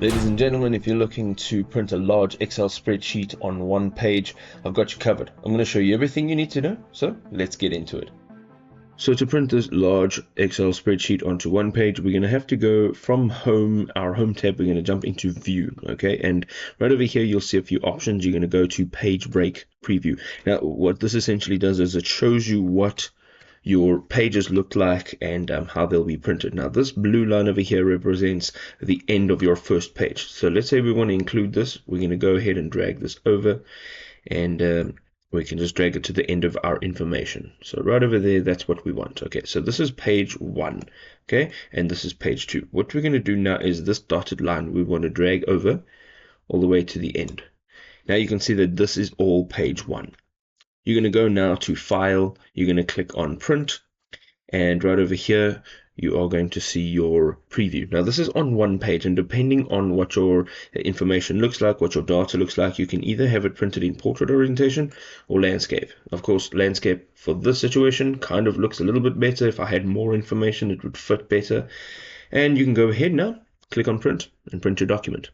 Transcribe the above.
Ladies and gentlemen, if you're looking to print a large Excel spreadsheet on one page, I've got you covered. I'm going to show you everything you need to know, so let's get into it. So to print this large Excel spreadsheet onto one page, we're going to have to go from home, our home tab, we're going to jump into view, okay? And right over here, you'll see a few options. You're going to go to page break preview. Now, what this essentially does is it shows you what your pages look like and how they'll be printed. Now this blue line over here represents the end of your first page. So let's say we want to include this. We're going to go ahead and drag this over, and we can just drag it to the end of our information. So right over there, that's what we want. Okay, so this is page 1, okay, and this is page 2. What we're going to do now is this dotted line we want to drag over all the way to the end. Now you can see that this is all page 1. You're going to go now to File, you're going to click on Print, and right over here you are going to see your preview. Now this is on one page, and depending on what your information looks like, what your data looks like, you can either have it printed in portrait orientation or landscape. Of course, landscape for this situation kind of looks a little bit better. If I had more information, it would fit better. And you can go ahead now, click on Print, and print your document.